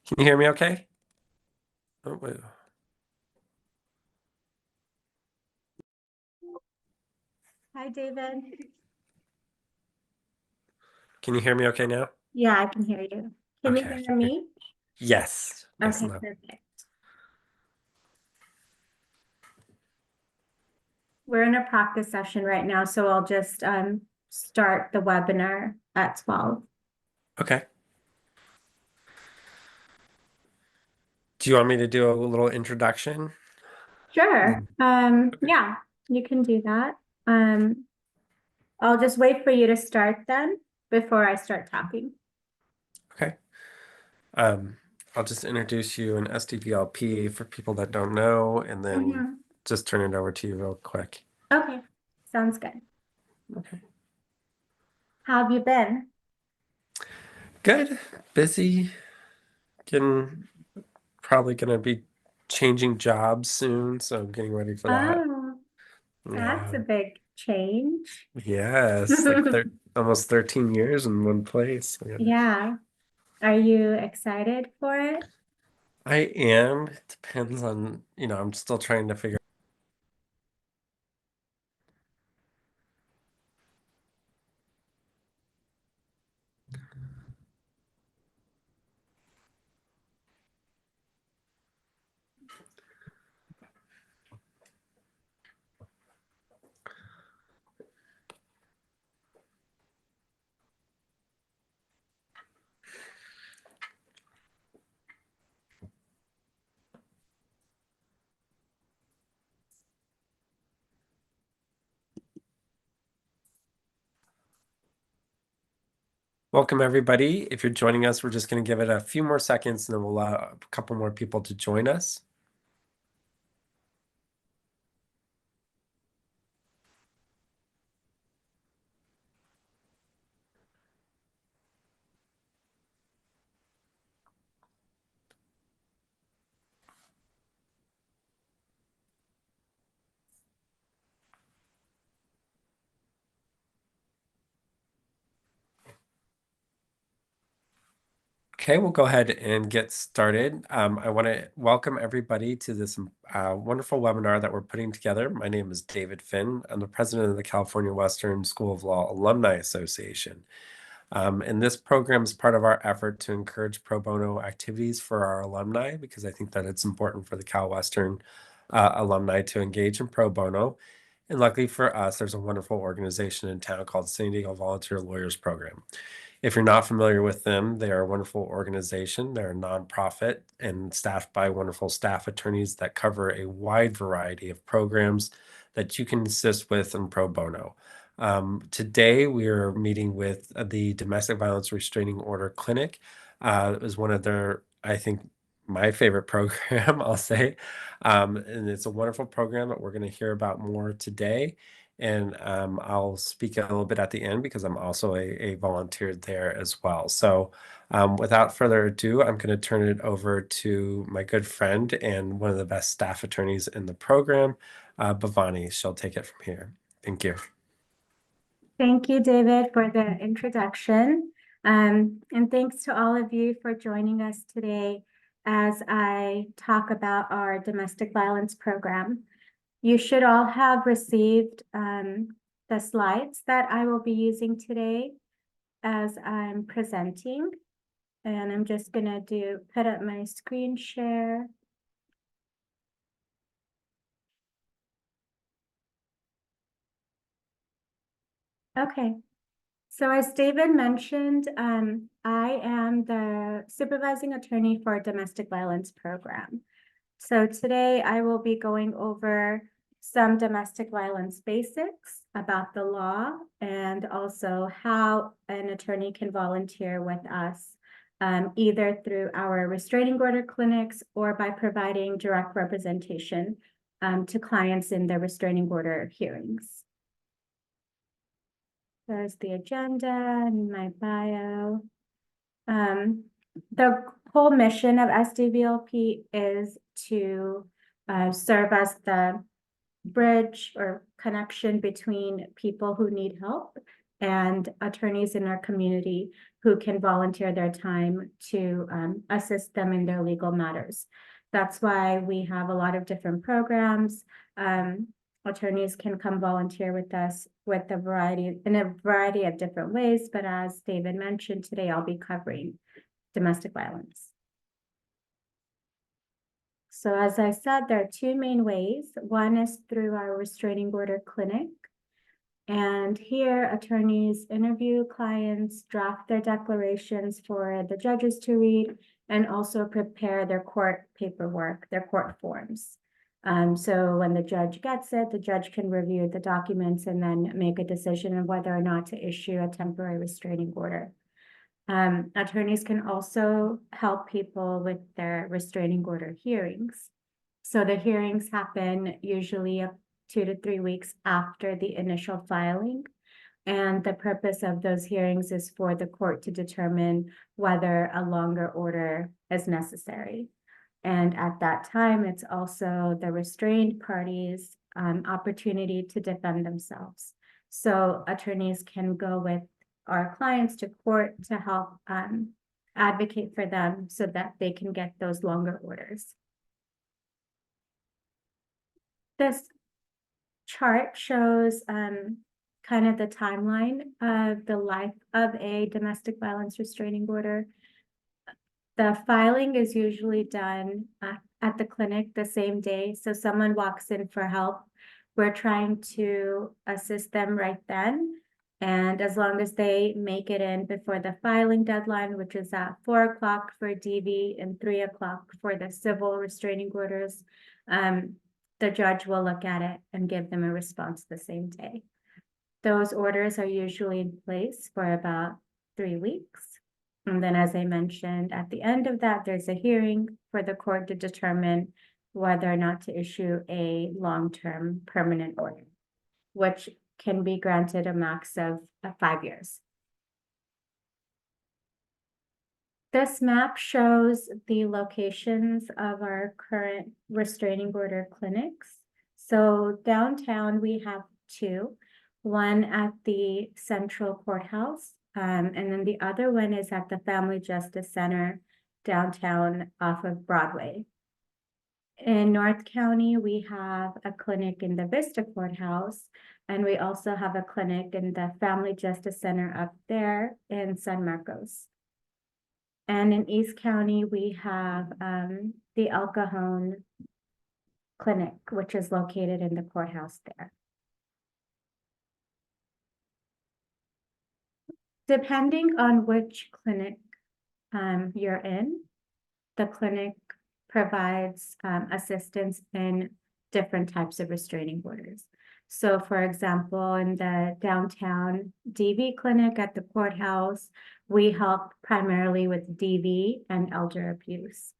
Can you hear me okay? Oh, wait. Hi, David. Can you hear me okay now? Yeah, I can hear you. Can you Okay. hear me? Yes. Yes, Okay, no. perfect. We're in a practice session right now, so I'll just start the webinar at 12. Okay. Do you want me to do a little introduction? Sure. Okay. Yeah, you can do that. Um, I'll just wait for you to start then before I start talking. Okay. Um, I'll just introduce you in SDVLP for people that don't know, and then Mhm. just turn it over to you real quick. Okay, sounds good. Okay. How have you been? Good. Busy. Getting Probably gonna be changing jobs soon, so I'm getting ready for that. Oh, that's Yeah. a big change. Yes, like almost 13 years in one place. Yeah. Yeah. Are you excited for it? I am. It depends on, I'm still trying to figure. Welcome, everybody. If you're joining us, we're just going to give it a few more seconds and then we'll allow a couple more people to join us. Okay, we'll go ahead and get started. I want to welcome everybody to this wonderful webinar that we're putting together. My name is David Finn. I'm the president of the California Western School of Law Alumni Association. And this program is part of our effort to encourage pro bono activities for our alumni, because I think that it's important for the Cal Western alumni to engage in pro bono. And luckily for us, there's a wonderful organization in town called San Diego Volunteer Lawyers Program. If you're not familiar with them, they are a wonderful organization. They're a nonprofit and staffed by wonderful staff attorneys that cover a wide variety of programs that you can assist with in pro bono. Today, we are meeting with the Domestic Violence Restraining Order Clinic. It was one of their, I think, my favorite program, I'll say. And it's a wonderful program that we're going to hear about more today. And I'll speak a little bit at the end because I'm also a volunteer there as well. So without further ado, I'm going to turn it over to my good friend and one of the best staff attorneys in the program, Bhavani. She'll take it from here. Thank you. Thank you, David, for the introduction. And thanks to all of you for joining us today as I talk about our domestic violence program. You should all have received the slides that I will be using today as I'm presenting. And I'm just gonna put up my screen share. Okay. So as David mentioned, I am the supervising attorney for a domestic violence program. So today I will be going over some domestic violence basics about the law and also how an attorney can volunteer with us, either through our restraining order clinics or by providing direct representation to clients in their restraining order hearings. There's the agenda and my bio. The whole mission of SDVLP is to serve as the bridge or connection between people who need help and attorneys in our community who can volunteer their time to assist them in their legal matters. That's why we have a lot of different programs. Attorneys can come volunteer with us with in a variety of different ways, but as David mentioned, today I'll be covering domestic violence. So as I said, there are two main ways. One is through our restraining order clinic. And here attorneys interview clients, draft their declarations for the judges to read, and also prepare their court paperwork, their court forms. So when the judge gets it, the judge can review the documents and then make a decision on whether or not to issue a temporary restraining order. Attorneys can also help people with their restraining order hearings. So the hearings happen usually 2 to 3 weeks after the initial filing. And the purpose of those hearings is for the court to determine whether a longer order is necessary. And at that time, it's also the restrained parties' opportunity to defend themselves. So attorneys can go with our clients to court to help advocate for them so that they can get those longer orders. This chart shows kind of the timeline of the life of a domestic violence restraining order. The filing is usually done at the clinic the same day. So someone walks in for help. We're trying to assist them right then. And as long as they make it in before the filing deadline, which is at 4 o'clock for DV and 3 o'clock for the civil restraining orders, the judge will look at it and give them a response the same day. Those orders are usually in place for about 3 weeks. And then, as I mentioned, at the end of that, there's a hearing for the court to determine whether or not to issue a long-term permanent order, which can be granted a max of 5 years. This map shows the locations of our current restraining order clinics. So downtown, we have 2, one at the Central Courthouse, and then the other one is at the Family Justice Center downtown off of Broadway. In North County, we have a clinic in the Vista Courthouse, and we also have a clinic in the Family Justice Center up there in San Marcos. And in East County, we have the El Cajon Clinic, which is located in the courthouse there. Depending on which clinic you're in, the clinic provides assistance in different types of restraining orders. So for example, in the downtown DV clinic at the courthouse, we help primarily with DV and elder abuse.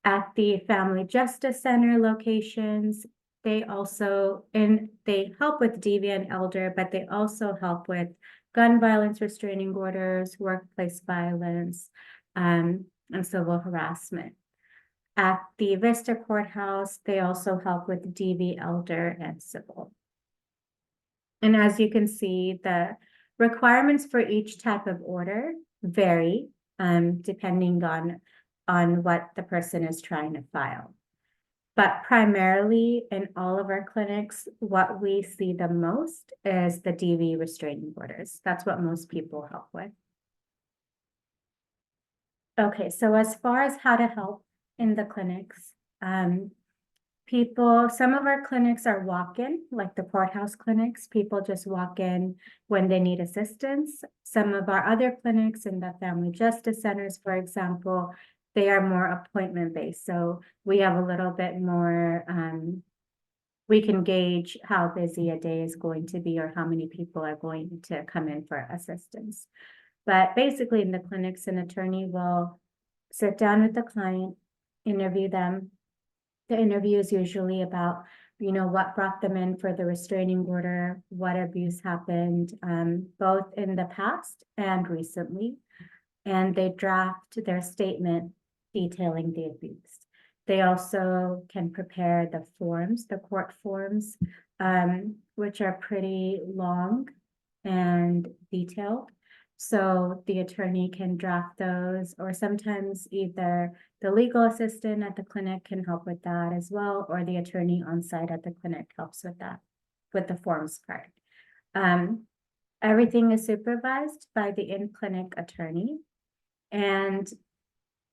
At the Family Justice Center locations, they help with DV and elder, but they also help with gun violence restraining orders, workplace violence, and civil harassment. At the Vista Courthouse, they also help with DV, elder, and civil. And as you can see, the requirements for each type of order vary depending on what the person is trying to file. But primarily in all of our clinics, what we see the most is the DV restraining orders. That's what most people help with. Okay, so as far as how to help in the clinics, some of our clinics are walk-in, like the courthouse clinics. People just walk in when they need assistance. Some of our other clinics in the family justice centers, for example, they are more appointment-based. So we have a little bit more, we can gauge how busy a day is going to be or how many people are going to come in for assistance. But basically in the clinics, an attorney will sit down with the client, interview them. The interview is usually about, what brought them in for the restraining order, what abuse happened, both in the past and recently. And they draft their statement detailing the abuse. They also can prepare the forms, the court forms, which are pretty long and detailed. So the attorney can draft those, or sometimes either the legal assistant at the clinic can help with that as well, or the attorney on site at the clinic helps with that, with the forms part. Everything is supervised by the in-clinic attorney. And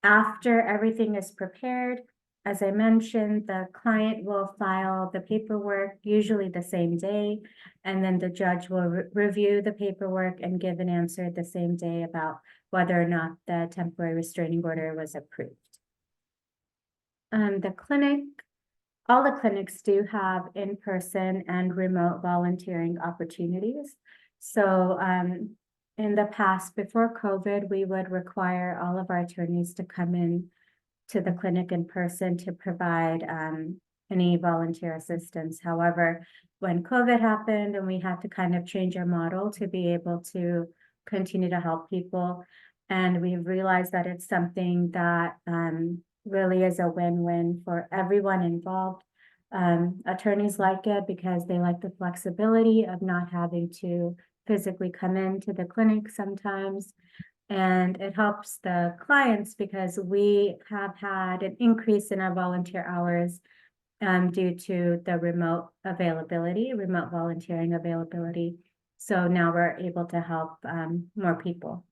after everything is prepared, as I mentioned, the client will file the paperwork, usually the same day, and then the judge will review the paperwork and give an answer the same day about whether or not the temporary restraining order was approved. The clinic, all the clinics do have in-person and remote volunteering opportunities. So in the past, before COVID, we would require all of our attorneys to come in to the clinic in person to provide any volunteer assistance. However, when COVID happened and we had to kind of change our model to be able to continue to help people, and we've realized that it's something that really is a win-win for everyone involved. Attorneys like it because they like the flexibility of not having to physically come into the clinic sometimes. And it helps the clients because we have had an increase in our volunteer hours due to the remote volunteering availability. So now we're able to help more people.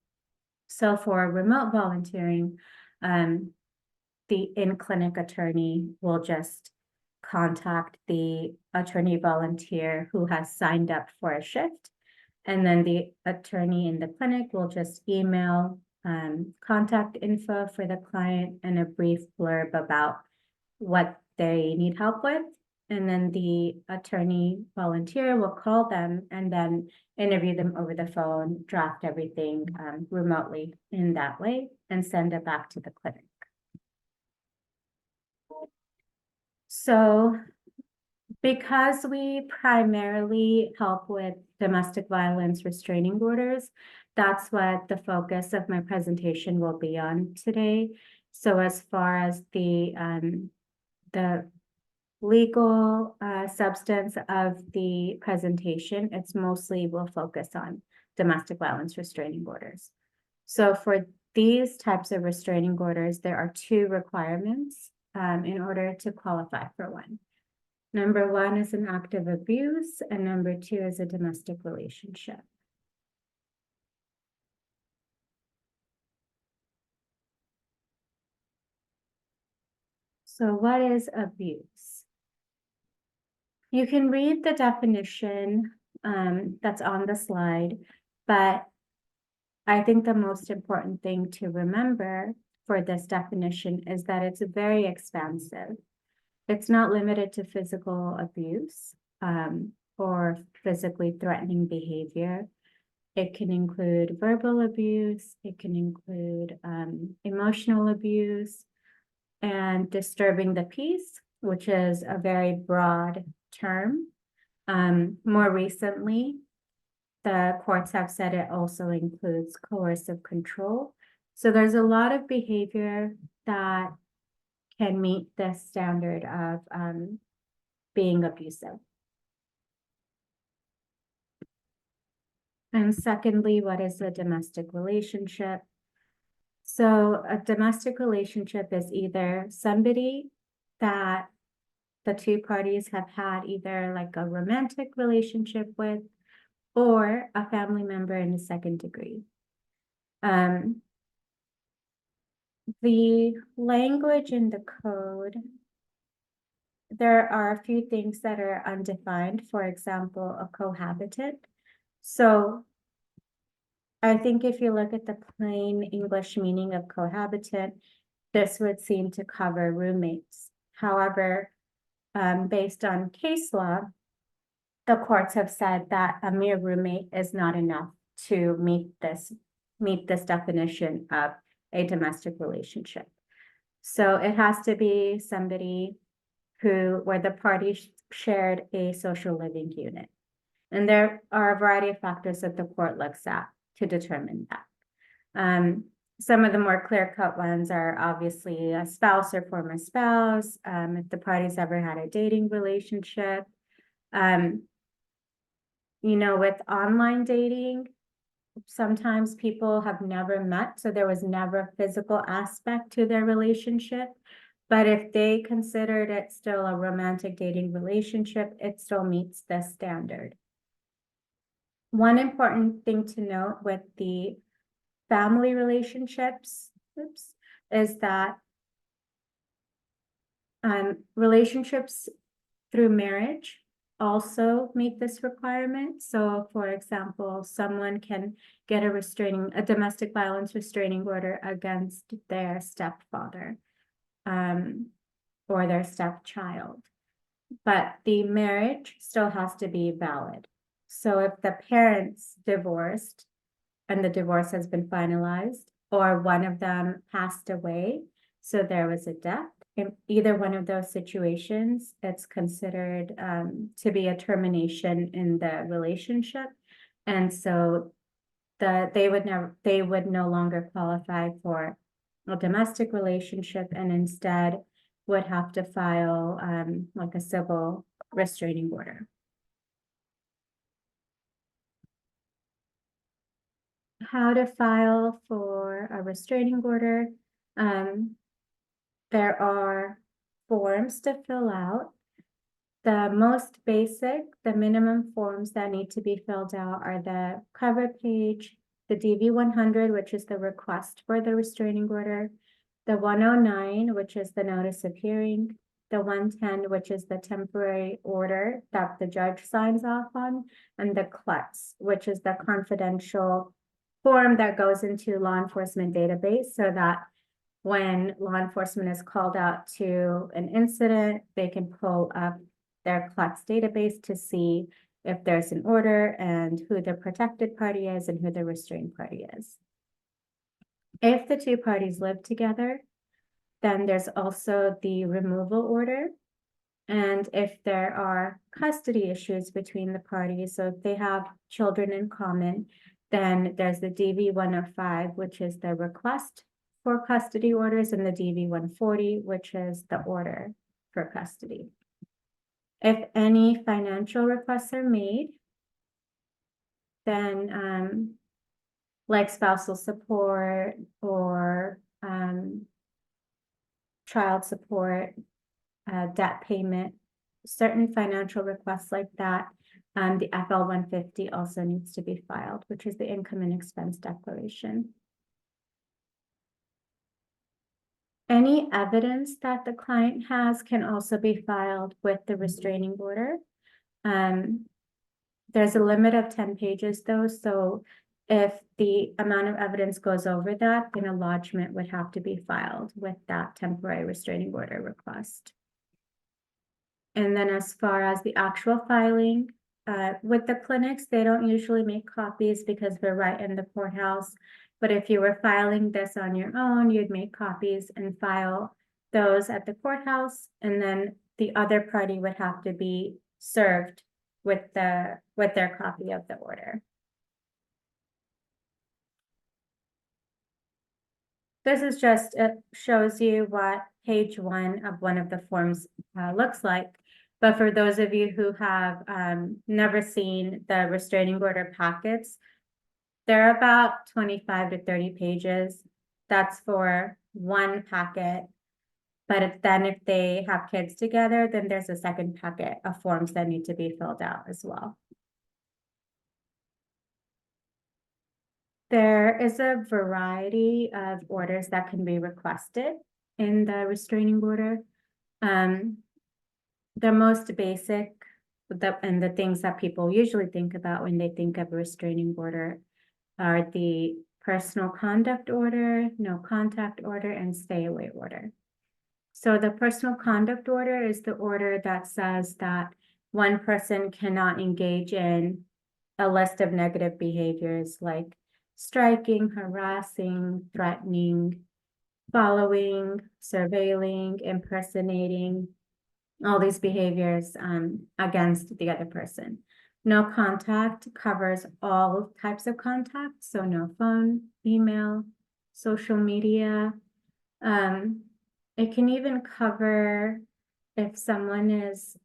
So for remote volunteering, the in-clinic attorney will just contact the attorney volunteer who has signed up for a shift. And then the attorney in the clinic will just email contact info for the client and a brief blurb about what they need help with. And then the attorney volunteer will call them and then interview them over the phone, draft everything remotely in that way, and send it back to the clinic. So because we primarily help with domestic violence restraining orders, that's what the focus of my presentation will be on today. So as far as the legal substance of the presentation, it's mostly will focus on domestic violence restraining orders. So for these types of restraining orders, there are two requirements in order to qualify for one. Number one is an act of abuse, and number two is a domestic relationship. So what is abuse? You can read the definition that's on the slide, but I think the most important thing to remember for this definition is that it's very expansive. It's not limited to physical abuse or physically threatening behavior. It can include verbal abuse, it can include emotional abuse, and disturbing the peace, which is a very broad term. More recently, the courts have said it also includes coercive control. So there's a lot of behavior that can meet the standard of being abusive. And secondly, what is a domestic relationship? So a domestic relationship is either somebody that the two parties have had either like a romantic relationship with or a family member in the second degree. The language in the code, there are a few things that are undefined, for example, a cohabitant. So I think if you look at the plain English meaning of cohabitant, this would seem to cover roommates. However, based on case law, the courts have said that a mere roommate is not enough to meet this definition of a domestic relationship. So it has to be somebody where the parties shared a social living unit. And there are a variety of factors that the court looks at to determine that. Some of the more clear-cut ones are obviously a spouse or former spouse, if the parties ever had a dating relationship. With online dating, sometimes people have never met, so there was never a physical aspect to their relationship. But if they considered it still a romantic dating relationship, it still meets this standard. One important thing to note with the family relationships, is that relationships through marriage also meet this requirement. So for example, someone can get a domestic violence restraining order against their stepfather, or their stepchild. But the marriage still has to be valid. So if the parents divorced and the divorce has been finalized, or one of them passed away, so there was a death, in either one of those situations, it's considered to be a termination in the relationship. And so they would no longer qualify for a domestic relationship, and instead would have to file like a civil restraining order. How to file for a restraining order. There are forms to fill out. The most basic, the minimum forms that need to be filled out are the cover page, the DV 100, which is the request for the restraining order, the 109, which is the notice of hearing, the 110, which is the temporary order that the judge signs off on, and the CLETS, which is the confidential form that goes into law enforcement database, so that when law enforcement is called out to an incident, they can pull up their CLETS database to see if there's an order and who the protected party is and who the restrained party is. If the two parties live together, then there's also the removal order. And if there are custody issues between the parties, so if they have children in common, then there's the DV 105, which is the request for custody orders, and the DV 140, which is the order for custody. If any financial requests are made, then like spousal support or child support, debt payment, certain financial requests like that, the FL 150 also needs to be filed, which is the income and expense declaration. Any evidence that the client has can also be filed with the restraining order. There's a limit of 10 pages though, so if the amount of evidence goes over that, then a lodgement would have to be filed with that temporary restraining order request. And then as far as the actual filing, with the clinics, they don't usually make copies because we're right in the courthouse. But if you were filing this on your own, you'd make copies and file those at the courthouse, and then the other party would have to be served with their copy of the order. This is just, it shows you what page 1 of one of the forms looks like. But for those of you who have never seen the restraining order packets, they're about 25 to 30 pages. That's for one packet. But then if they have kids together, then there's a second packet of forms that need to be filled out as well. There is a variety of orders that can be requested in the restraining order. The most basic and the things that people usually think about when they think of a restraining order are the personal conduct order, no contact order, and stay away order. So the personal conduct order is the order that says that one person cannot engage in a list of negative behaviors like striking, harassing, threatening, following, surveilling, impersonating, all these behaviors against the other person. No contact covers all types of contact, so no phone, email, social media. It can even cover if someone is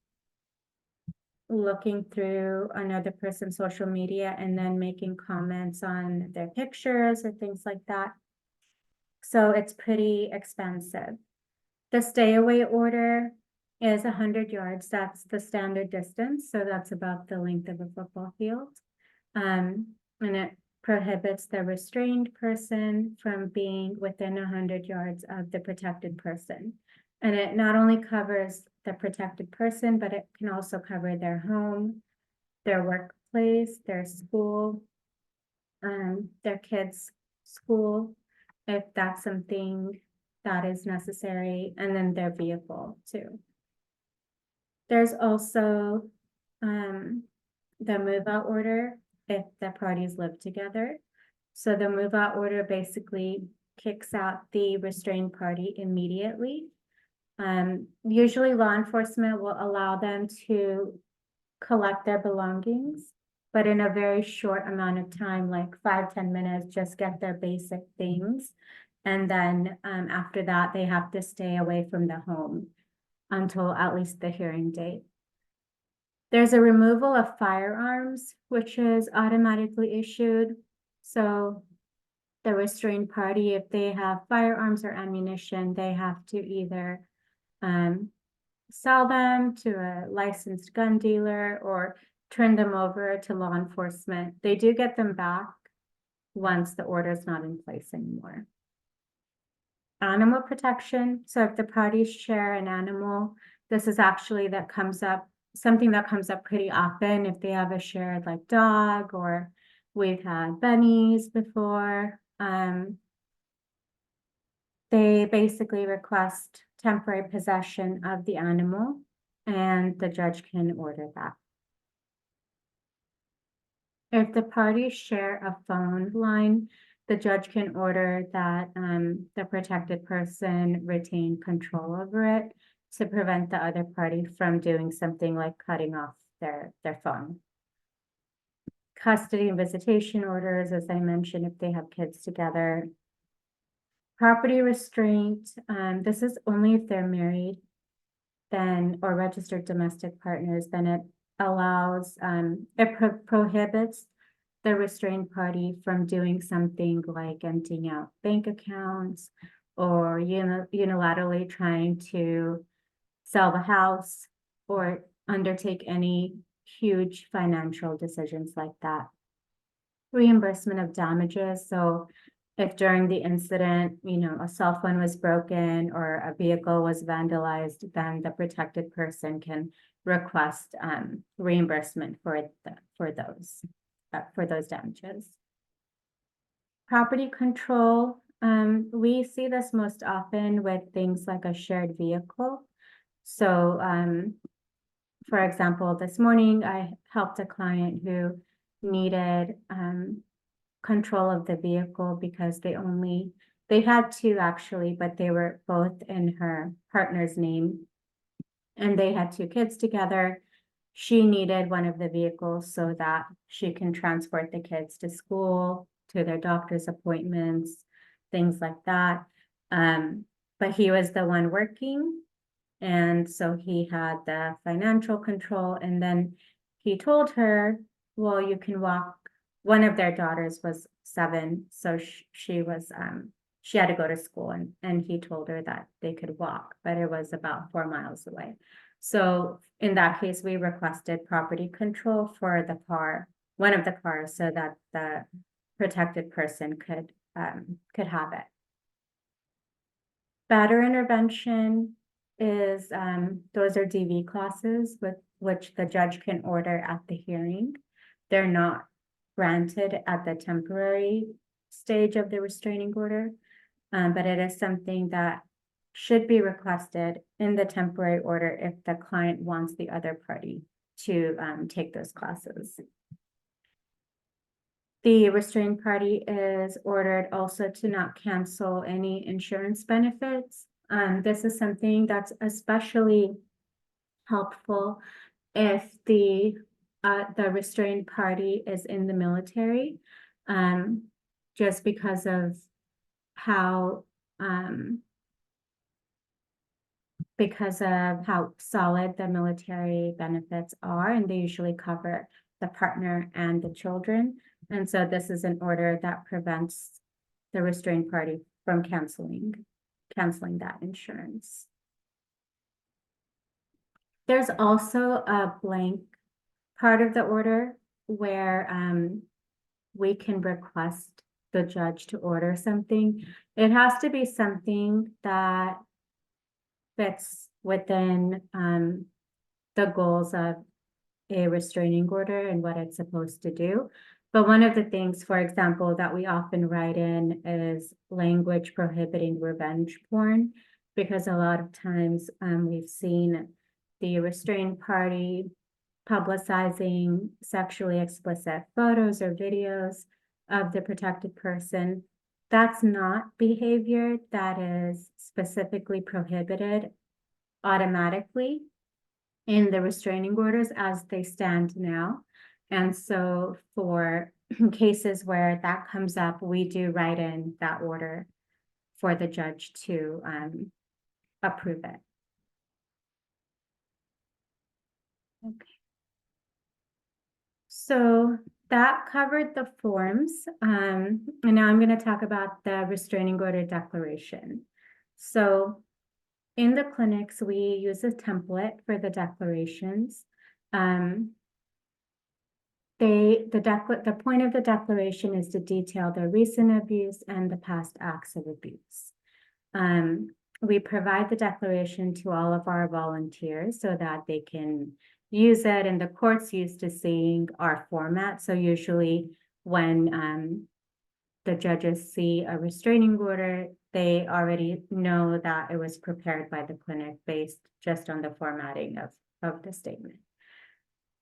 looking through another person's social media and then making comments on their pictures or things like that. So it's pretty expensive. The stay away order is 100 yards. That's the standard distance. So that's about the length of a football field. And it prohibits the restrained person from being within 100 yards of the protected person. And it not only covers the protected person, but it can also cover their home, their workplace, their school, their kids' school, if that's something that is necessary, and then their vehicle too. There's also the move out order if the parties live together. So the move out order basically kicks out the restrained party immediately. Usually law enforcement will allow them to collect their belongings, but in a very short amount of time, like 5-10 minutes, just get their basic things. And then after that, they have to stay away from the home until at least the hearing date. There's a removal of firearms, which is automatically issued. So the restrained party, if they have firearms or ammunition, they have to either sell them to a licensed gun dealer or turn them over to law enforcement. They do get them back once the order is not in place anymore. Animal protection. So if the parties share an animal, this is actually something that comes up pretty often if they have a shared like dog, or we've had bunnies before. They basically request temporary possession of the animal, and the judge can order that. If the parties share a phone line, the judge can order that the protected person retain control over it to prevent the other party from doing something like cutting off their phone. Custody and visitation orders, as I mentioned, if they have kids together. Property restraint, this is only if they're married, then, or registered domestic partners, then it allows, it prohibits the restrained party from doing something like emptying out bank accounts or unilaterally trying to sell the house or undertake any huge financial decisions like that. Reimbursement of damages. So if during the incident, a cell phone was broken or a vehicle was vandalized, then the protected person can request reimbursement for those damages. Property control. We see this most often with things like a shared vehicle. So, for example, this morning I helped a client who needed control of the vehicle because they had two actually, but they were both in her partner's name, and they had two kids together. She needed one of the vehicles so that she can transport the kids to school, to their doctor's appointments, things like that. But he was the one working, and so he had the financial control. And then he told her, well, you can walk. One of their daughters was 7, so she had to go to school, and he told her that they could walk, but it was about 4 miles away. So in that case, we requested property control for the car, one of the cars, so that the protected person could have it. Batter intervention is those are DV classes with which the judge can order at the hearing. They're not granted at the temporary stage of the restraining order, but it is something that should be requested in the temporary order if the client wants the other party to take those classes. The restrained party is ordered also to not cancel any insurance benefits. This is something that's especially helpful if the restrained party is in the military, just because of how because of how solid the military benefits are, and they usually cover the partner and the children. And so this is an order that prevents the restrained party from canceling that insurance. There's also a blank part of the order where we can request the judge to order something. It has to be something that fits within the goals of a restraining order and what it's supposed to do. But one of the things, for example, that we often write in is language prohibiting revenge porn, because a lot of times we've seen the restrained party publicizing sexually explicit photos or videos of the protected person. That's not behavior that is specifically prohibited automatically in the restraining orders as they stand now. And so for cases where that comes up, we do write in that order for the judge to approve it. Okay. So that covered the forms. And now I'm going to talk about the restraining order declaration. So in the clinics, we use a template for the declarations. The point of the declaration is to detail the recent abuse and the past acts of abuse. We provide the declaration to all of our volunteers so that they can use it, and the court's used to seeing our format. So usually when the judges see a restraining order, they already know that it was prepared by the clinic based just on the formatting of the statement.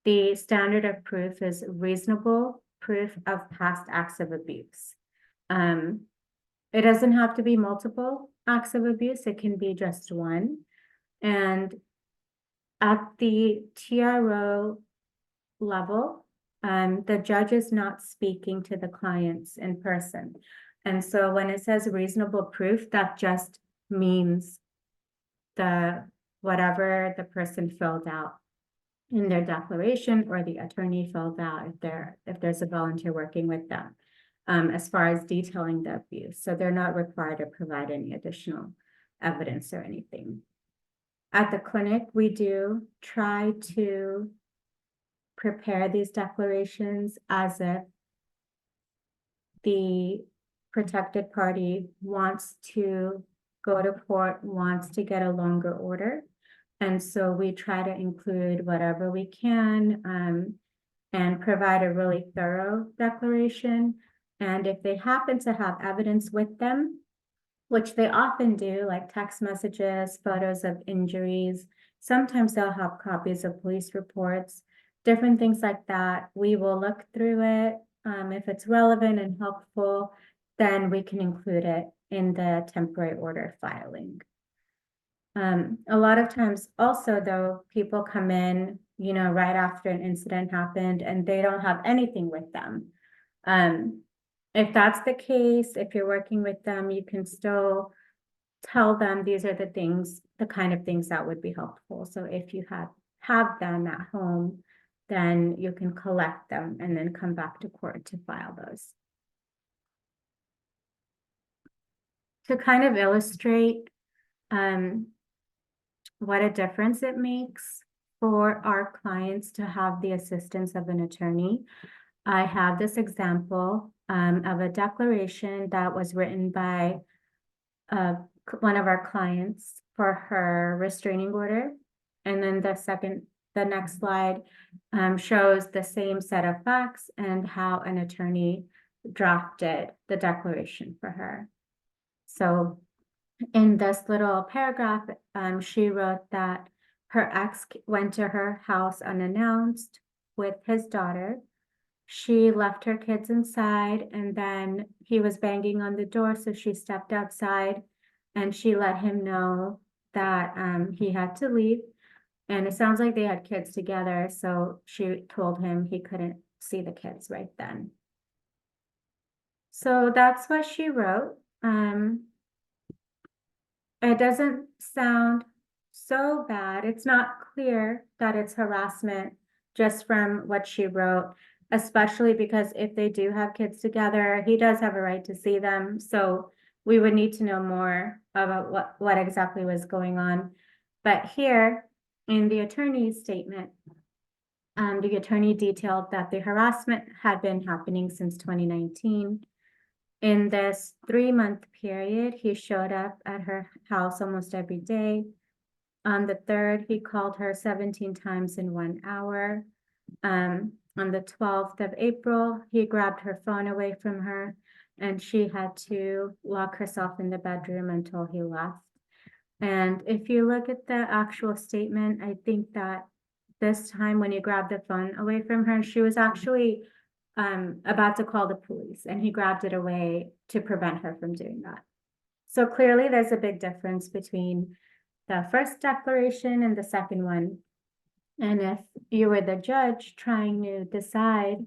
The standard of proof is reasonable proof of past acts of abuse. It doesn't have to be multiple acts of abuse. It can be just one. And at the TRO level, the judge is not speaking to the clients in person. And so when it says reasonable proof, that just means whatever the person filled out in their declaration or the attorney filled out if there's a volunteer working with them, as far as detailing the abuse. So they're not required to provide any additional evidence or anything. At the clinic, we do try to prepare these declarations as if the protected party wants to go to court, wants to get a longer order. And so we try to include whatever we can and provide a really thorough declaration. And if they happen to have evidence with them, which they often do, like text messages, photos of injuries, sometimes they'll have copies of police reports, different things like that, we will look through it. If it's relevant and helpful, then we can include it in the temporary order filing. A lot of times also, though, people come in, right after an incident happened and they don't have anything with them. If that's the case, if you're working with them, you can still tell them these are the kind of things that would be helpful. So if you have them at home, then you can collect them and then come back to court to file those. To kind of illustrate what a difference it makes for our clients to have the assistance of an attorney, I have this example of a declaration that was written by one of our clients for her restraining order. And then the next slide shows the same set of facts and how an attorney drafted the declaration for her. So in this little paragraph, she wrote that her ex went to her house unannounced with his daughter. She left her kids inside, and then he was banging on the door, so she stepped outside and she let him know that he had to leave. And it sounds like they had kids together, so she told him he couldn't see the kids right then. So that's what she wrote. It doesn't sound so bad. It's not clear that it's harassment just from what she wrote, especially because if they do have kids together, he does have a right to see them. So we would need to know more about what exactly was going on. But here in the attorney's statement, the attorney detailed that the harassment had been happening since 2019. In this 3-month period, he showed up at her house almost every day. On the 3rd, he called her 17 times in 1 hour. On the 12th of April, he grabbed her phone away from her and she had to lock herself in the bedroom until he left. And if you look at the actual statement, I think that this time when he grabbed the phone away from her, she was actually about to call the police and he grabbed it away to prevent her from doing that. So clearly there's a big difference between the first declaration and the second one. And if you were the judge trying to decide,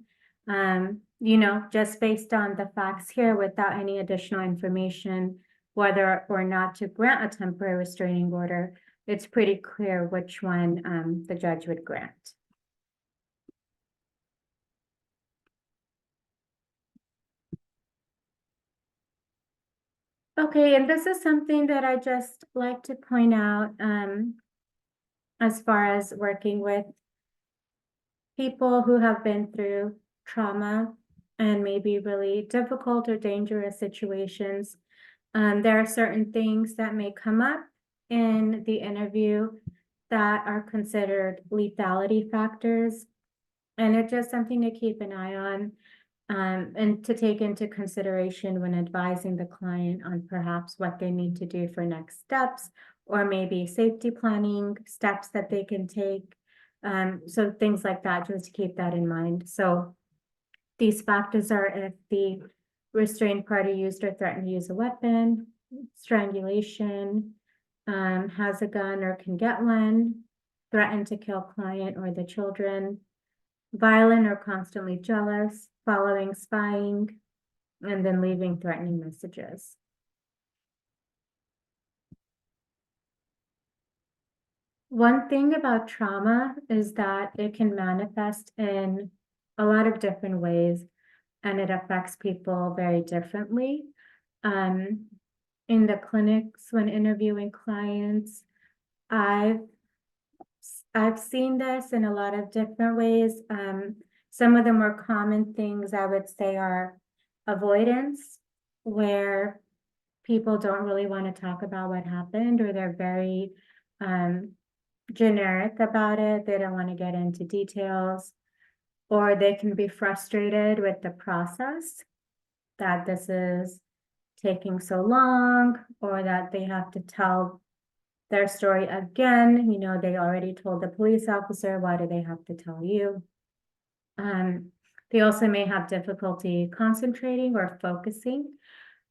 just based on the facts here without any additional information, whether or not to grant a temporary restraining order, it's pretty clear which one the judge would grant. Okay, and this is something that I just like to point out as far as working with people who have been through trauma and maybe really difficult or dangerous situations. There are certain things that may come up in the interview that are considered lethality factors. And it's just something to keep an eye on and to take into consideration when advising the client on perhaps what they need to do for next steps, or maybe safety planning steps that they can take. So things like that, just to keep that in mind. So these factors are if the restrained party used or threatened to use a weapon, strangulation, has a gun or can get one, threatened to kill client or the children, violent or constantly jealous, following spying, and then leaving threatening messages. One thing about trauma is that it can manifest in a lot of different ways and it affects people very differently. In the clinics, when interviewing clients, I've seen this in a lot of different ways. Some of the more common things I would say are avoidance, where people don't really want to talk about what happened, or they're very generic about it. They don't want to get into details, or they can be frustrated with the process, that this is taking so long, or that they have to tell their story again. They already told the police officer, why do they have to tell you? They also may have difficulty concentrating or focusing.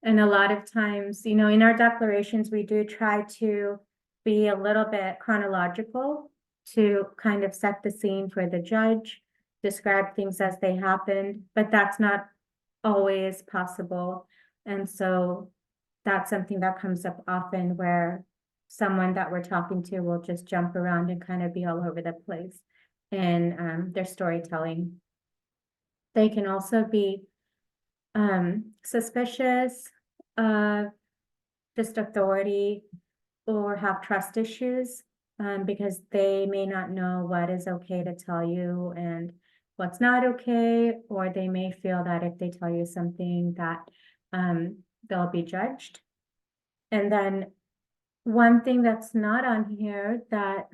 And a lot of times, in our declarations, we do try to be a little bit chronological to kind of set the scene for the judge, describe things as they happened, but that's not always possible. And so that's something that comes up often, where someone that we're talking to will just jump around and kind of be all over the place in their storytelling. They can also be suspicious of just authority or have trust issues because they may not know what is okay to tell you and what's not okay, or they may feel that if they tell you something that they'll be judged. And then one thing that's not on here that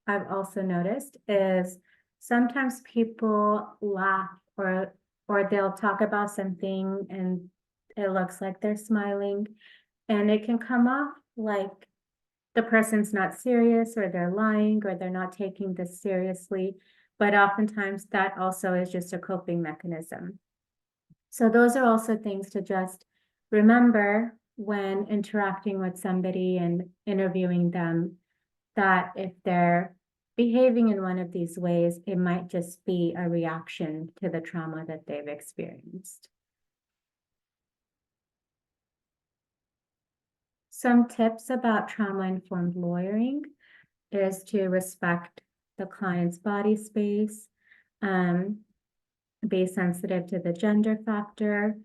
I've also noticed is sometimes people laugh or they'll talk about something and it looks like they're smiling, and it can come off like the person's not serious, or they're lying, or they're not taking this seriously. But oftentimes that also is just a coping mechanism. So those are also things to just remember when interacting with somebody and interviewing them, that if they're behaving in one of these ways, it might just be a reaction to the trauma that they've experienced. some tips about trauma-informed lawyering is to respect the client's body space, be sensitive to the gender factor.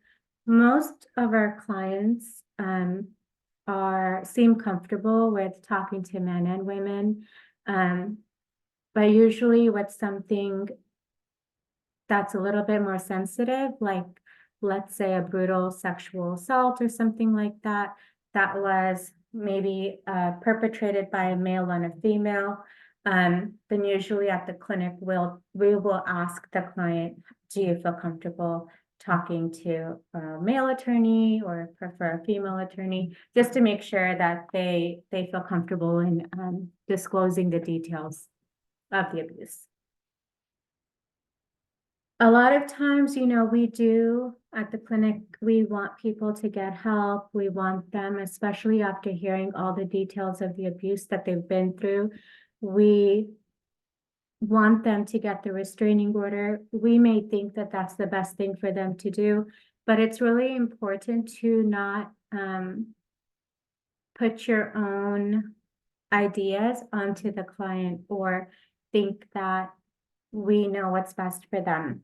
Most of our clients seem comfortable with talking to men and women, but usually with something that's a little bit more sensitive, like let's say a brutal sexual assault or something like that, that was maybe perpetrated by a male on a female, then usually at the clinic, we will ask the client, do you feel comfortable talking to a male attorney or prefer a female attorney, just to make sure that they feel comfortable in disclosing the details of the abuse. A lot of times, we do at the clinic, we want people to get help. We want them, especially after hearing all the details of the abuse that they've been through. We want them to get the restraining order. We may think that that's the best thing for them to do, but it's really important to not put your own ideas onto the client or think that we know what's best for them,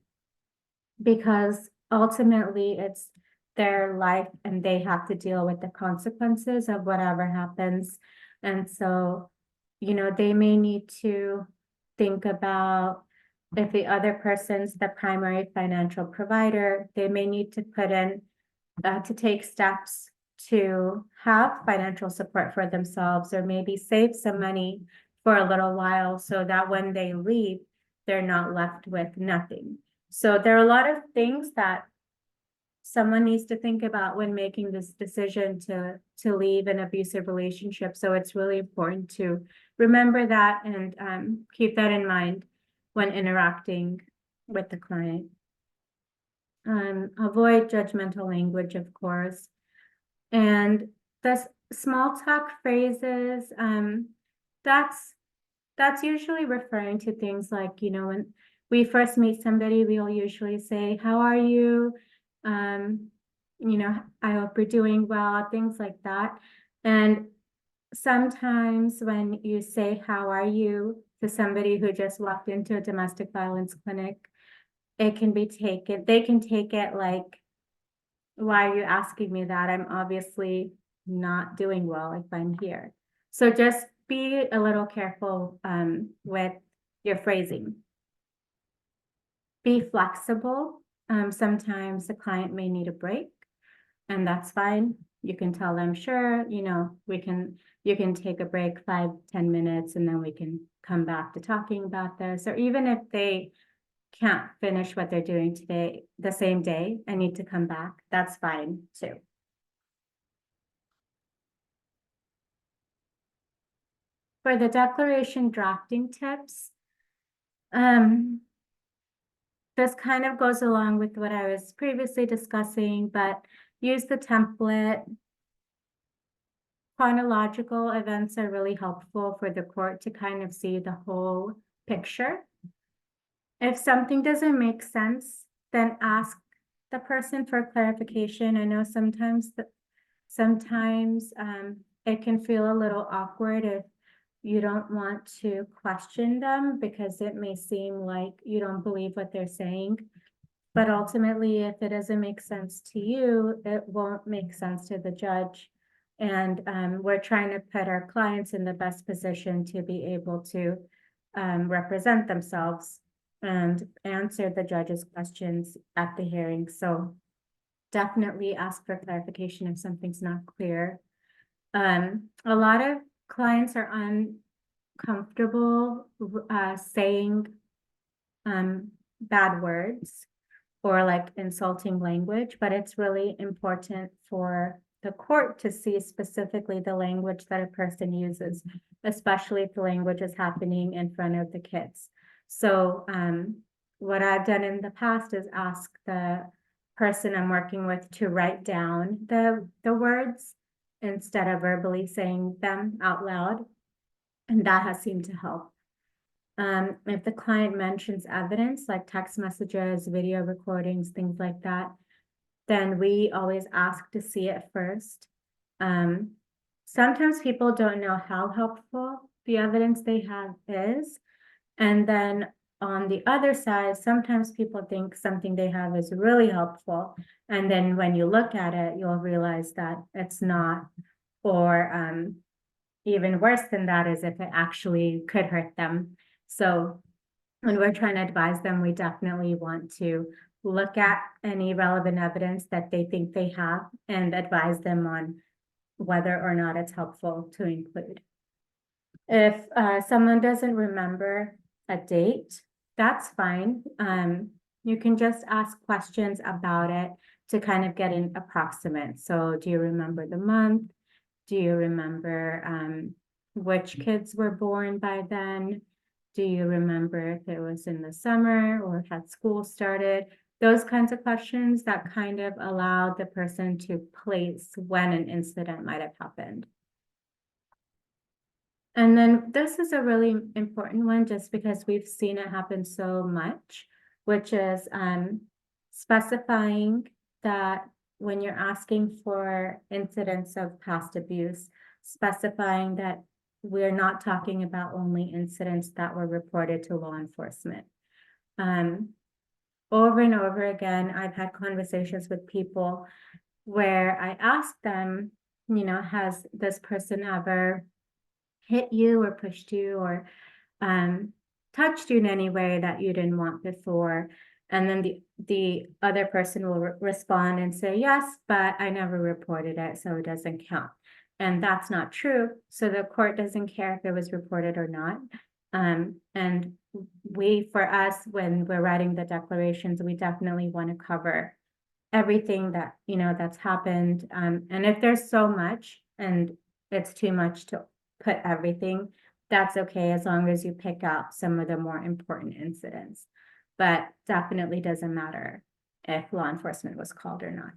because ultimately it's their life and they have to deal with the consequences of whatever happens. And so, they may need to think about, if the other person's the primary financial provider, they may need to put in to take steps to have financial support for themselves, or maybe save some money for a little while so that when they leave, they're not left with nothing. So there are a lot of things that someone needs to think about when making this decision to leave an abusive relationship. So it's really important to remember that and keep that in mind when interacting with the client. Avoid judgmental language, of course. And the small talk phrases, that's usually referring to things like, when we first meet somebody, we'll usually say, how are you? I hope you're doing well, things like that. And sometimes when you say, how are you, to somebody who just walked into a domestic violence clinic, they can take it like, why are you asking me that? I'm obviously not doing well if I'm here. So just be a little careful with your phrasing. Be flexible. Sometimes the client may need a break, and that's fine. You can tell them, sure, you can take a break 5-10 minutes, and then we can come back to talking about this. Or even if they can't finish what they're doing today, the same day, and need to come back, that's fine too. For the declaration drafting tips, this kind of goes along with what I was previously discussing, but use the template. Chronological events are really helpful for the court to kind of see the whole picture. If something doesn't make sense, then ask the person for clarification. I know sometimes it can feel a little awkward if you don't want to question them, because it may seem like you don't believe what they're saying. But ultimately, if it doesn't make sense to you, it won't make sense to the judge. And we're trying to put our clients in the best position to be able to represent themselves and answer the judge's questions at the hearing. So definitely ask for clarification if something's not clear. A lot of clients are uncomfortable saying bad words or like insulting language, but it's really important for the court to see specifically the language that a person uses, especially if the language is happening in front of the kids. So what I've done in the past is ask the person I'm working with to write down the words instead of verbally saying them out loud. And that has seemed to help. If the client mentions evidence like text messages, video recordings, things like that, then we always ask to see it first. sometimes people don't know how helpful the evidence they have is. And then on the other side, sometimes people think something they have is really helpful. And then when you look at it, you'll realize that it's not, or even worse than that is if it actually could hurt them. So when we're trying to advise them, we definitely want to look at any relevant evidence that they think they have and advise them on whether or not it's helpful to include. If someone doesn't remember a date, that's fine. You can just ask questions about it to kind of get an approximate. So do you remember the month? Do you remember which kids were born by then? Do you remember if it was in the summer or had school started? Those kinds of questions that kind of allow the person to place when an incident might have happened. And then this is a really important one just because we've seen it happen so much, which is specifying that when you're asking for incidents of past abuse, specifying that we're not talking about only incidents that were reported to law enforcement. Over and over again, I've had conversations with people where I ask them, has this person ever hit you or pushed you or touched you in any way that you didn't want before? And then the other person will respond and say, yes, but I never reported it, so it doesn't count. And that's not true. So the court doesn't care if it was reported or not. And for us, when we're writing the declarations, we definitely want to cover everything that, that's happened. And if there's so much and it's too much to put everything, that's okay, as long as you pick out some of the more important incidents. But definitely doesn't matter if law enforcement was called or not.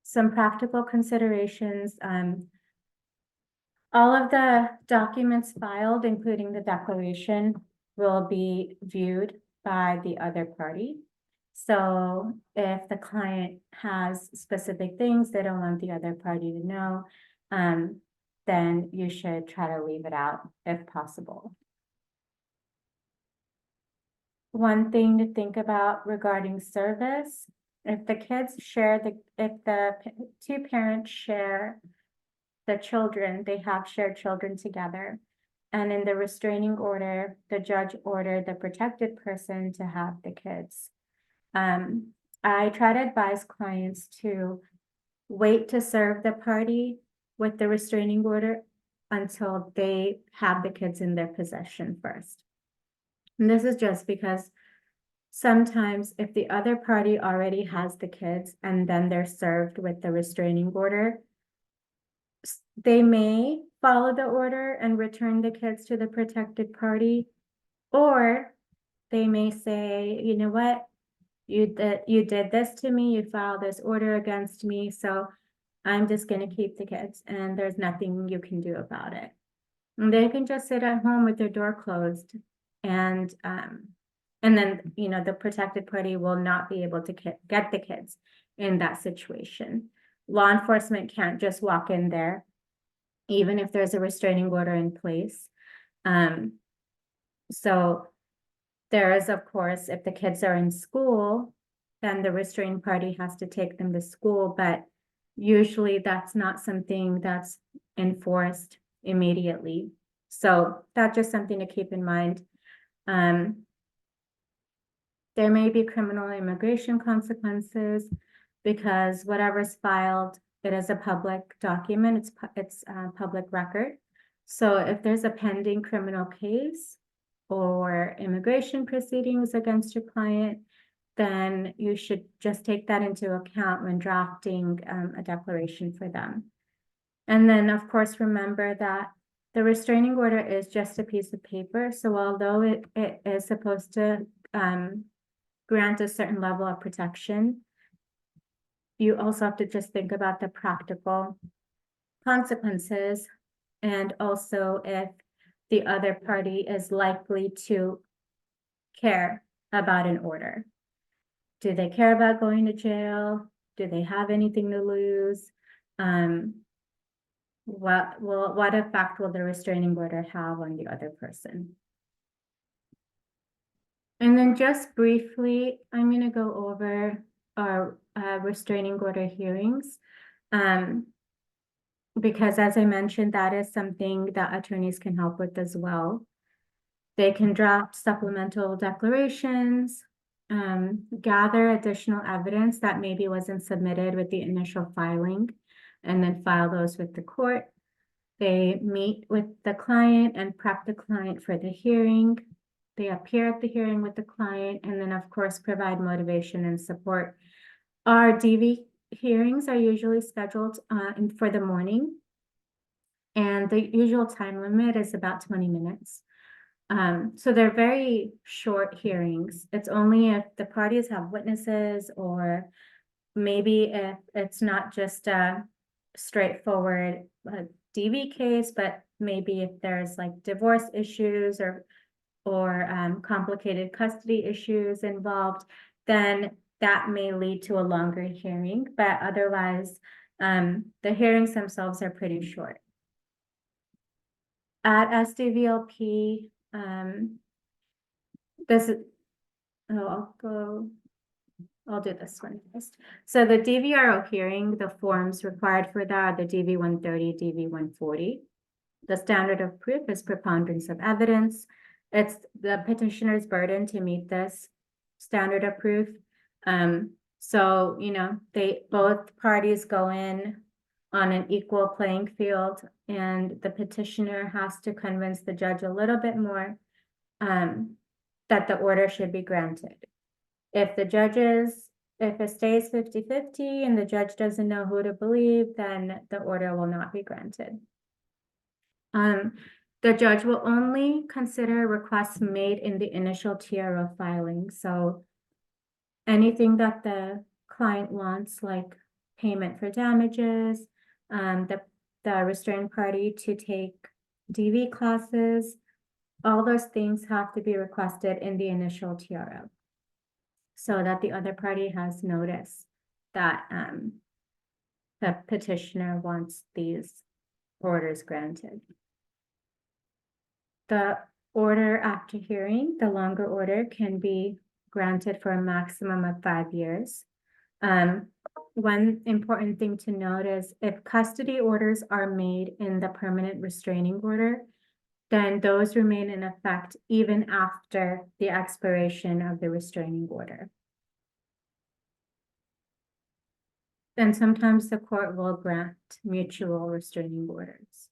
Some practical considerations. All of the documents filed, including the declaration, will be viewed by the other party. So if the client has specific things they don't want the other party to know, then you should try to leave it out if possible. One thing to think about regarding service, if the two parents share the children, they have shared children together. And in the restraining order, the judge ordered the protected person to have the kids. I try to advise clients to wait to serve the party with the restraining order until they have the kids in their possession first. And this is just because sometimes if the other party already has the kids and then they're served with the restraining order, they may follow the order and return the kids to the protected party, or they may say, you know what, you did this to me, you filed this order against me, so I'm just going to keep the kids and there's nothing you can do about it. And they can just sit at home with their door closed, and then the protected party will not be able to get the kids in that situation. Law enforcement can't just walk in there even if there's a restraining order in place. So there is, of course, if the kids are in school, then the restrained party has to take them to school, but usually that's not something that's enforced immediately. So that's just something to keep in mind. There may be criminal immigration consequences because whatever's filed, it is a public document, it's a public record. So if there's a pending criminal case or immigration proceedings against your client, then you should just take that into account when drafting a declaration for them. And then, of course, remember that the restraining order is just a piece of paper. So although it is supposed to grant a certain level of protection, you also have to just think about the practical consequences, and also if the other party is likely to care about an order. Do they care about going to jail? Do they have anything to lose? What effect will the restraining order have on the other person? And then just briefly, I'm gonna go over our restraining order hearings. Because as I mentioned, that is something that attorneys can help with as well. They can draft supplemental declarations, gather additional evidence that maybe wasn't submitted with the initial filing, and then file those with the court. They meet with the client and prep the client for the hearing. They appear at the hearing with the client, and then of course provide motivation and support. Our DV hearings are usually scheduled for the morning, and the usual time limit is about 20 minutes. So they're very short hearings. It's only if the parties have witnesses, or maybe if it's not just a straightforward DV case, but maybe if there's like divorce issues or complicated custody issues involved, then that may lead to a longer hearing. But otherwise, the hearings themselves are pretty short. At SDVLP, this is, I'll do this one first. So the DVRO hearing, the forms required for that are the DV 130, DV 140. The standard of proof is preponderance of evidence. It's the petitioner's burden to meet this standard of proof. So, you know, both parties go in on an equal playing field, and the petitioner has to convince the judge a little bit more that the order should be granted. If it stays 50-50 and the judge doesn't know who to believe, then the order will not be granted. The judge will only consider requests made in the initial TRO filing. So anything that the client wants, like payment for damages, the restrained party to take DV classes, all those things have to be requested in the initial TRO, so that the other party has notice that the petitioner wants these orders granted. The order after hearing, the longer order, can be granted for a maximum of 5 years. One important thing to note is if custody orders are made in the permanent restraining order, then those remain in effect even after the expiration of the restraining order. And sometimes the court will grant mutual restraining orders.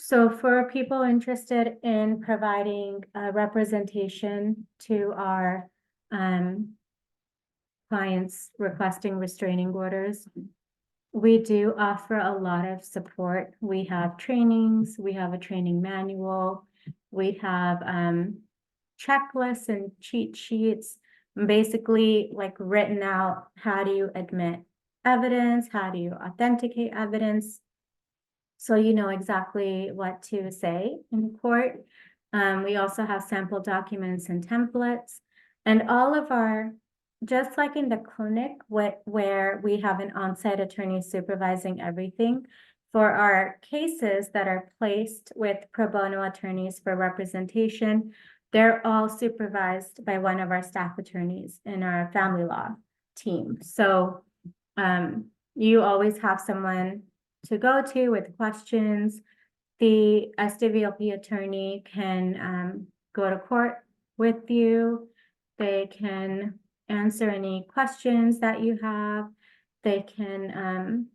So for people interested in providing representation to our clients requesting restraining orders, we do offer a lot of support. We have trainings, we have a training manual, we have checklists and cheat sheets, basically like written out, how do you admit evidence, how do you authenticate evidence, so you know exactly what to say in court. We also have sample documents and templates, and all of our, just like in the clinic where we have an on-site attorney supervising everything, for our cases that are placed with pro bono attorneys for representation, they're all supervised by one of our staff attorneys in our family law team. So you always have someone to go to with questions. The SDVLP attorney can go to court with you. They can answer any questions that you have. They can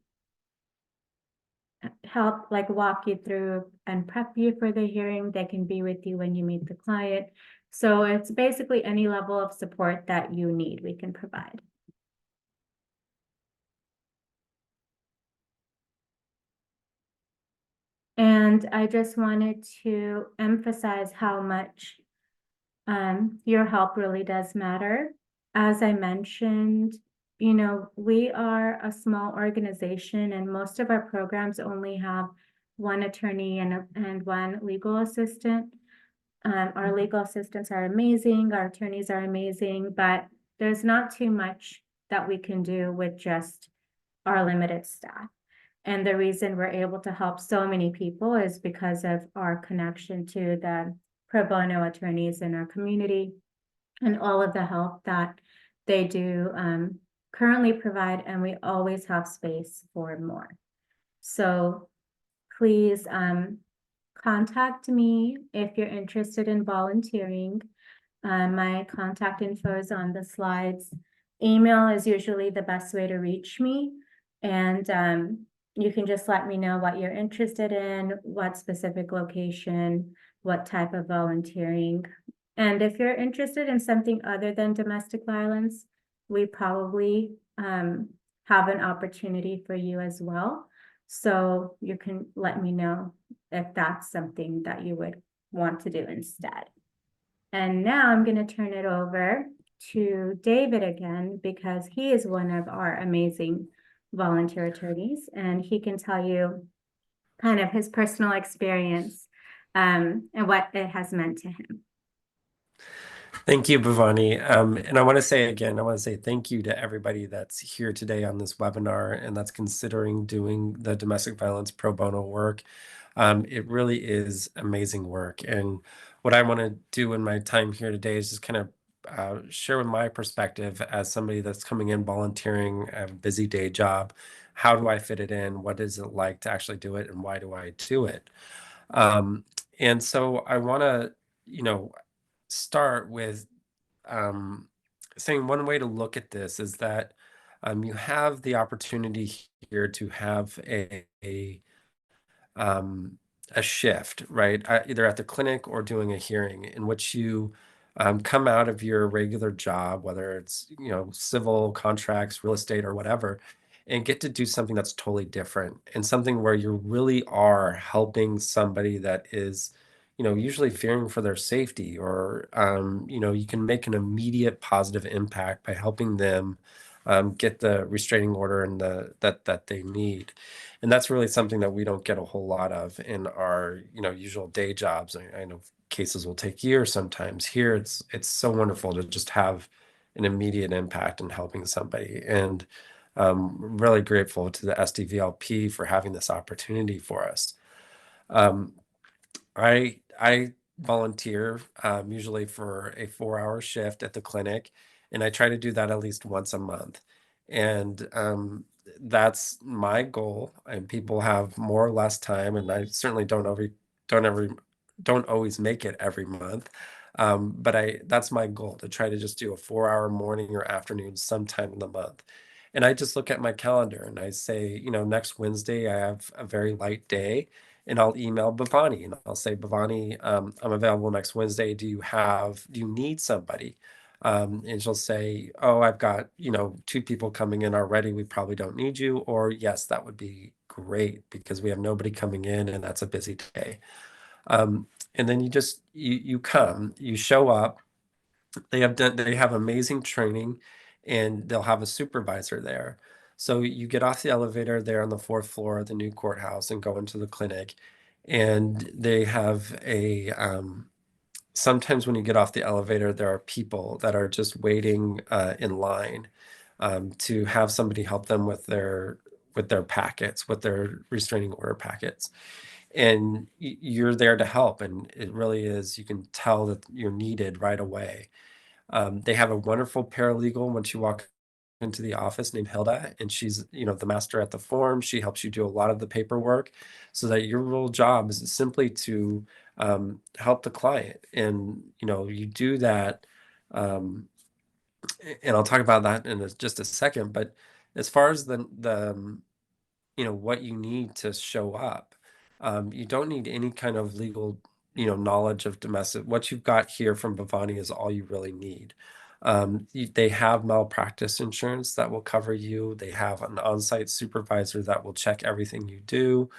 help, like walk you through and prep you for the hearing. They can be with you when you meet the client. So it's basically any level of support that you need, we can provide. And I just wanted to emphasize how much your help really does matter. As I mentioned, you know, we are a small organization, and most of our programs only have one attorney and one legal assistant. Our legal assistants are amazing, our attorneys are amazing, but there's not too much that we can do with just our limited staff. And the reason we're able to help so many people is because of our connection to the pro bono attorneys in our community and all of the help that they do currently provide, and we always have space for more. So please contact me if you're interested in volunteering. My contact info is on the slides. Email is usually the best way to reach me. And you can just let me know what you're interested in, what specific location, what type of volunteering. And if you're interested in something other than domestic violence, we probably have an opportunity for you as well. So you can let me know if that's something that you would want to do instead. And now I'm going to turn it over to David again, because he is one of our amazing volunteer attorneys, and he can tell you kind of his personal experience and what it has meant to him. Thank you, Bhavani. And I want to say again, I want to say thank you to everybody that's here today on this webinar and that's considering doing the domestic violence pro bono work. It really is amazing work. And what I want to do in my time here today is just kind of share with my perspective as somebody that's coming in volunteering, I have a busy day job. How do I fit it in? What is it like to actually do it? And why do I do it? And so I want to, start with saying one way to look at this is that you have the opportunity here to have um, a shift, right? Either at the clinic or doing a hearing in which you come out of your regular job, whether it's, civil contracts, real estate, or whatever, and get to do something that's totally different and something where you really are helping somebody that is, usually fearing for their safety, or, you can make an immediate positive impact by helping them get the restraining order and that they need. And that's really something that we don't get a whole lot of in our, usual day jobs. I know cases will take years sometimes. Here, it's so wonderful to just have an immediate impact in helping somebody. And really grateful to the SDVLP for having this opportunity for us. Um, I volunteer usually for a 4-hour shift at the clinic, and I try to do that at least once a month. And that's my goal. And people have more or less time, and I certainly don't every don't always make it every month. But that's my goal, to try to just do a 4-hour morning or afternoon sometime in the month. And I just look at my calendar and I say, next Wednesday I have a very light day, and I'll email Bhavani and I'll say, Bhavani, I'm available next Wednesday. Do you need somebody? And she'll say, oh, I've got, 2 people coming in already. We probably don't need you. Or yes, that would be great because we have nobody coming in and that's a busy day. And then you come, you show up. They have amazing training, and they'll have a supervisor there. So you get off the elevator there on the 4th floor of the new courthouse and go into the clinic. And they have sometimes when you get off the elevator, there are people that are just waiting in line to have somebody help them with their packets, with their restraining order packets. And you're there to help. And it really is, you can tell that you're needed right away. They have a wonderful paralegal once you walk into the office, named Hilda, and she's, the master at the form. She helps you do a lot of the paperwork so that your real job is simply to help the client. And, you do that. And I'll talk about that in just a second. But as far as what you need to show up, you don't need any kind of legal, knowledge of domestic. What you've got here from Bhavani is all you really need. They have malpractice insurance that will cover you. They have an on-site supervisor that will check everything you do.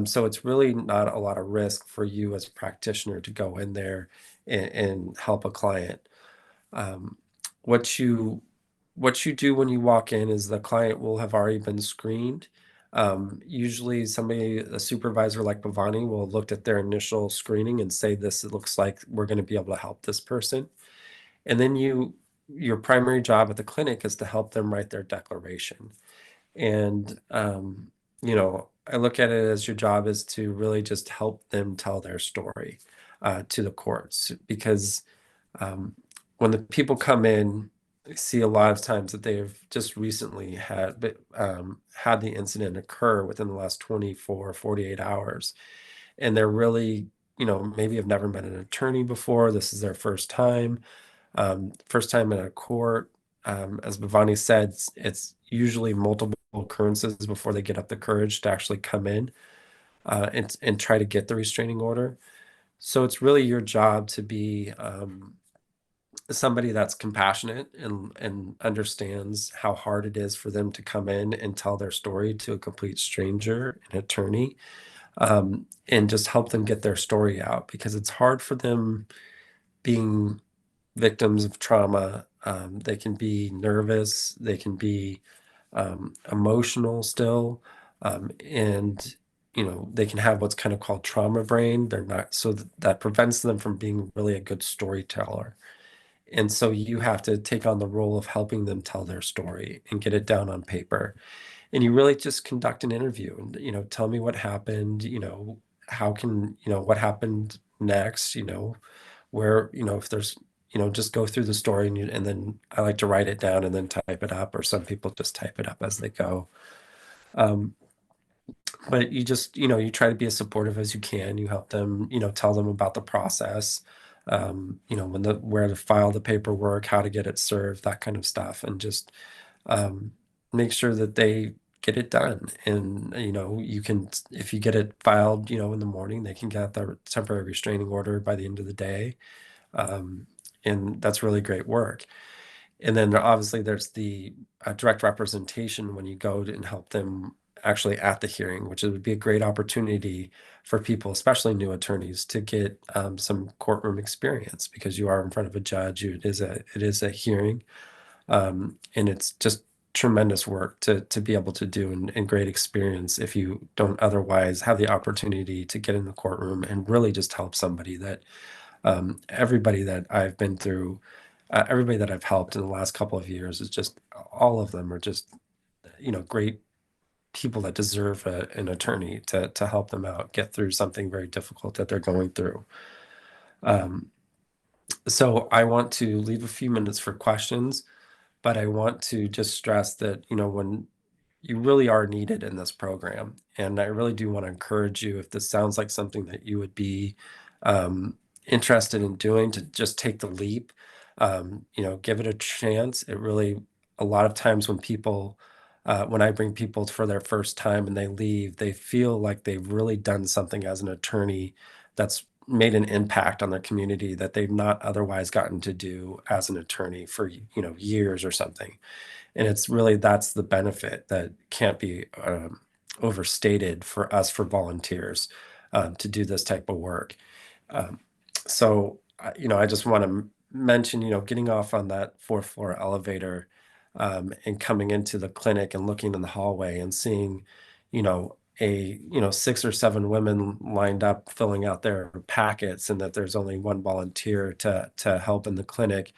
So it's really not a lot of risk for you as a practitioner to go in there and help a client. Um, what you do when you walk in is the client will have already been screened. Usually a supervisor like Bhavani will have looked at their initial screening and say, this, it looks like we're going to be able to help this person. And then your primary job at the clinic is to help them write their declaration. And, I look at it as your job is to really just help them tell their story to the courts because um, when the people come in, I see a lot of times that they've just recently had the incident occur within the last 24, 48 hours. And they're really, maybe have never met an attorney before. This is their first time in a court. As Bhavani said, it's usually multiple occurrences before they get up the courage to actually come in and try to get the restraining order. So it's really your job to be somebody that's compassionate and understands how hard it is for them to come in and tell their story to a complete stranger, an attorney, and just help them get their story out because it's hard for them being victims of trauma. They can be nervous, they can be emotional still, and they can have what's kind of called trauma brain. They're not so that prevents them from being really a good storyteller. And so you have to take on the role of helping them tell their story and get it down on paper. And you really just conduct an interview and, tell me what happened, how can, what happened next, where, if there's, just go through the story and then I like to write it down and then type it up, or some people just type it up as they go. Um, but you just, you try to be as supportive as you can. You help them, tell them about the process, where to file the paperwork, how to get it served, that kind of stuff, and just um, make sure that they get it done. And, you can, if you get it filed, in the morning, they can get the temporary restraining order by the end of the day. Um, and that's really great work. And then obviously there's the direct representation when you go and help them actually at the hearing, which would be a great opportunity for people, especially new attorneys, to get some courtroom experience because you are in front of a judge. It is a hearing, and it's just tremendous work to be able to do and great experience if you don't otherwise have the opportunity to get in the courtroom and really just help somebody that everybody that I've been through, everybody that I've helped in the last couple of years is just all of them are just, great people that deserve an attorney to help them out, get through something very difficult that they're going through. Um, so I want to leave a few minutes for questions, but I want to just stress that, when you really are needed in this program. And I really do want to encourage you, if this sounds like something that you would be interested in doing, to just take the leap, give it a chance. It really, a lot of times when I bring people for their first time and they leave, they feel like they've really done something as an attorney that's made an impact on their community that they've not otherwise gotten to do as an attorney for, years or something. And it's really that's the benefit that can't be overstated for us, for volunteers, to do this type of work. Um, I just want to mention, getting off on that fourth floor elevator and coming into the clinic and looking in the hallway and seeing, six or seven women lined up filling out their packets, and that there's only one volunteer to help in the clinic.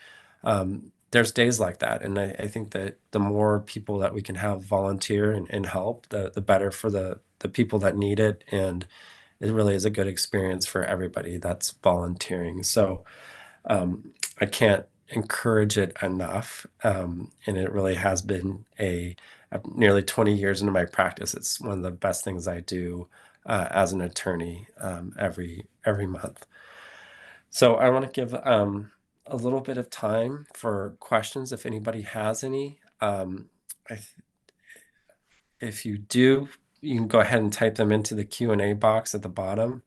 There's days like that, and I think that the more people that we can have volunteer and help, the better for the people that need it, and it really is a good experience for everybody that's volunteering. So I can't encourage it enough. And it really has been nearly 20 years into my practice. It's one of the best things I do as an attorney every month. So I want to give a little bit of time for questions if anybody has any. I, if you do, you can go ahead and type them into the Q&A box at the bottom,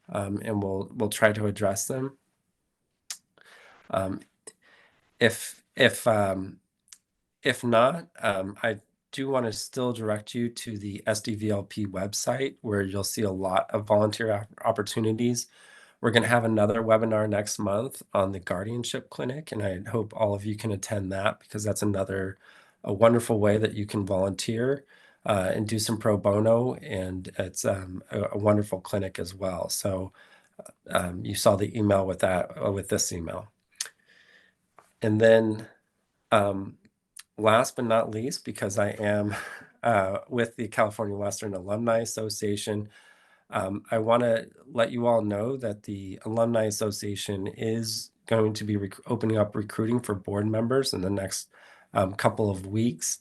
and we'll try to address them. Um, if not, I do want to still direct you to the SDVLP website, where you'll see a lot of volunteer opportunities. We're going to have another webinar next month on the guardianship clinic, and I hope all of you can attend that, because that's a wonderful way that you can volunteer and do some pro bono, and it's a wonderful clinic as well. So you saw the email with that, with this email. And then Um, Last but not least, because I am with the California Western Alumni Association, I want to let you all know that the Alumni Association is going to be opening up recruiting for board members in the next couple of weeks.